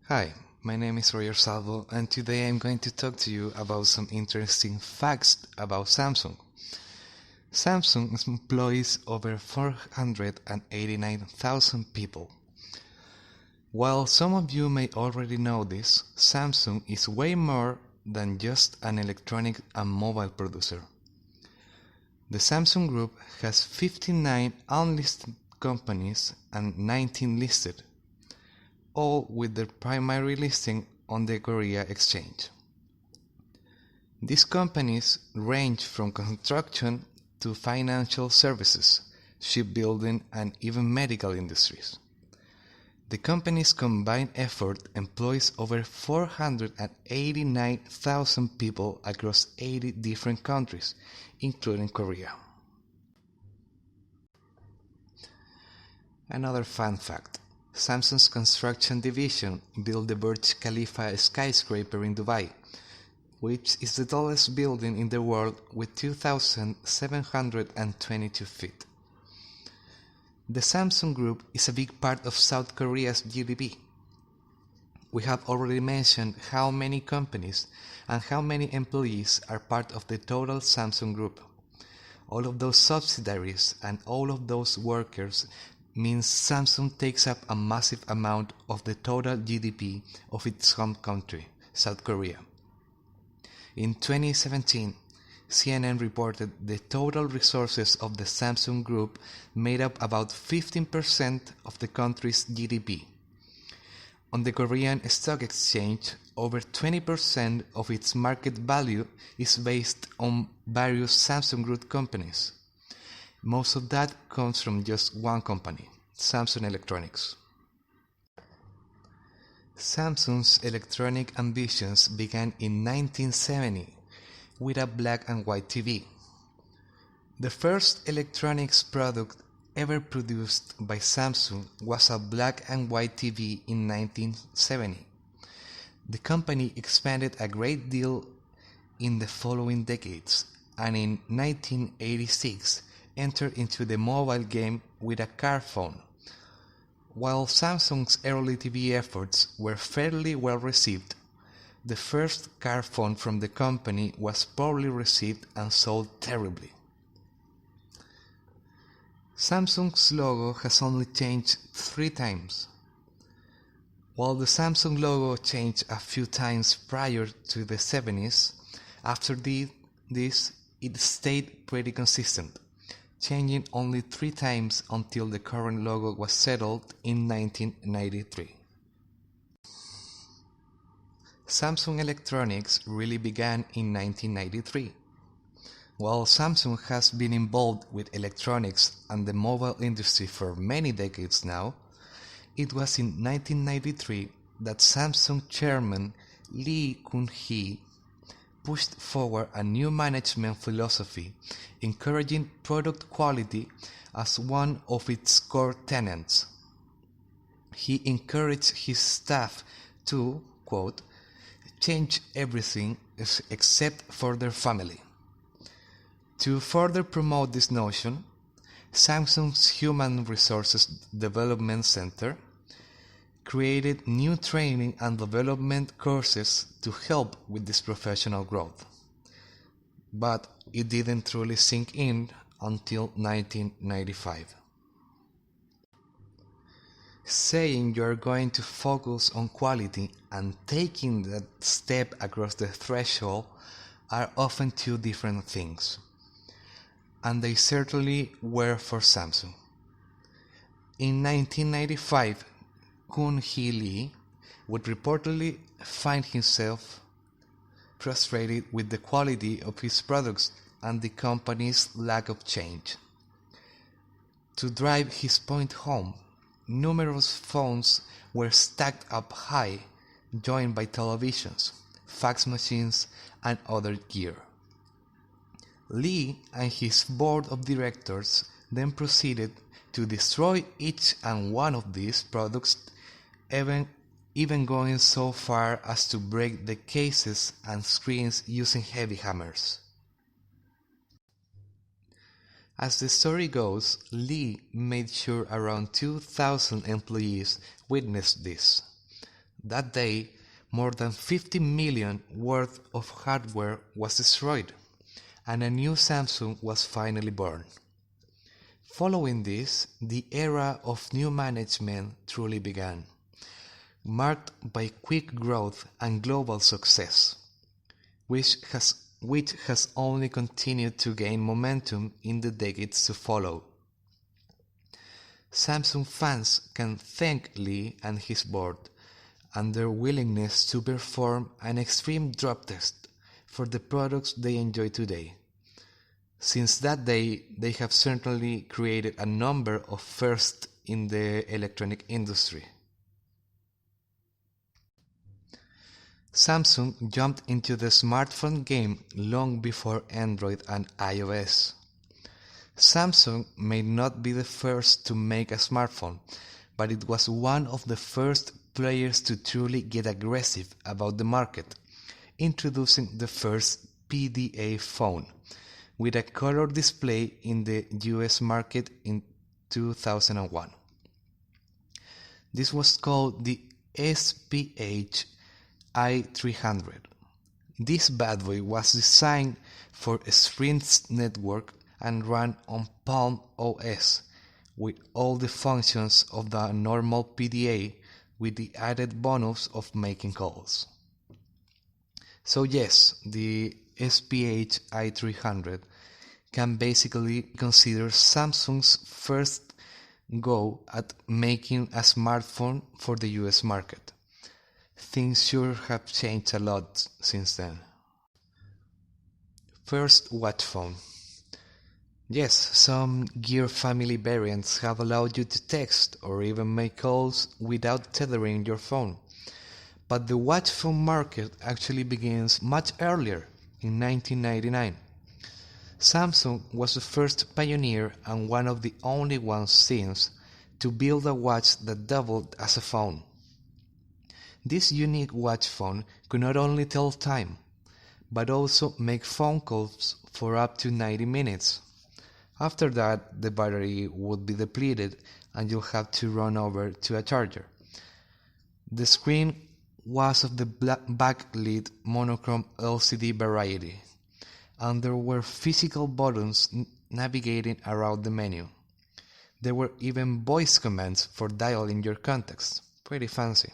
Hi, my name is Roger Salvo, and today I'm going to talk to you about some interesting facts about Samsung. Samsung employs over 489,000 people. While some of you may already know this, Samsung is way more than just an electronic and mobile producer. The Samsung Group has 59 unlisted companies and 19 listed, all with their primary listing on the Korea Exchange. These companies range from construction to financial services, shipbuilding, and even medical industries. The company's combined effort employs over 489,000 people across 80 different countries, including Korea. Another fun fact: Samsung's construction division built the Burj Khalifa skyscraper in Dubai, which is the tallest building in the world with 2,722 feet. The Samsung Group is a big part of South Korea's GDP. We have already mentioned how many companies and how many employees are part of the total Samsung Group. All of those subsidiaries and all of those workers means Samsung takes up a massive amount of the total GDP of its home country, South Korea. In 2017, CNN reported the total resources of the Samsung Group made up about 15% of the country's GDP. On the Korean Stock Exchange, over 20% of its market value is based on various Samsung Group companies. Most of that comes from just one company, Samsung Electronics. Samsung's electronic ambitions began in 1970 with a black and white TV. The first electronics product ever produced by Samsung was a black and white TV in 1970. The company expanded a great deal in the following decades, and in 1986 entered into the mobile game with a car phone. While Samsung's early TV efforts were fairly well received, the first car phone from the company was poorly received and sold terribly. Samsung's logo has only changed 3 times. While the Samsung logo changed a few times prior to the 70s, after this it stayed pretty consistent, changing only 3 times until the current logo was settled in 1993. Samsung Electronics really began in 1993. While Samsung has been involved with electronics and the mobile industry for many decades now, it was in 1993 that Samsung chairman Lee Kun-hee pushed forward a new management philosophy, encouraging product quality as one of its core tenets. He encouraged his staff to, quote, change everything except for their family. To further promote this notion, Samsung's Human Resources Development Center created new training and development courses to help with this professional growth. But it didn't truly sink in until 1995. Saying you're going to focus on quality and taking that step across the threshold are often two different things. And they certainly were for Samsung. In 1995, Kun-hee Lee would reportedly find himself frustrated with the quality of his products and the company's lack of change. To drive his point home, numerous phones were stacked up high, joined by televisions, fax machines, and other gear. Lee and his board of directors then proceeded to destroy each and one of these products, even going so far as to break the cases and screens using heavy hammers. As the story goes, Lee made sure around 2,000 employees witnessed this. That day, more than 50 million worth of hardware was destroyed, and a new Samsung was finally born. Following this, the era of new management truly began, marked by quick growth and global success, which has only continued to gain momentum in the decades to follow. Samsung fans can thank Lee and his board and their willingness to perform an extreme drop test for the products they enjoy today. Since that day, they have certainly created a number of firsts in the electronic industry. Samsung jumped into the smartphone game long before Android and iOS. Samsung may not be the first to make a smartphone, but it was one of the first players to truly get aggressive about the market, introducing the first PDA phone, with a color display in the US market in 2001. This was called the SPH i300. This bad boy was designed for Sprint's network and ran on Palm OS with all the functions of the normal PDA with the added bonus of making calls. So yes, the SPH i300 can basically be considered Samsung's first go at making a smartphone for the US market. Things sure have changed a lot since then. First watch phone. Yes, some Gear family variants have allowed you to text or even make calls without tethering your phone. But the watch phone market actually begins much earlier, in 1999. Samsung was the first pioneer and one of the only ones since to build a watch that doubled as a phone. This unique watch phone could not only tell time, but also make phone calls for up to 90 minutes. After that, the battery would be depleted and you'll have to run over to a charger. The screen was of the backlit monochrome LCD variety, and there were physical buttons navigating around the menu. There were even voice commands for dialing your contacts. Pretty fancy.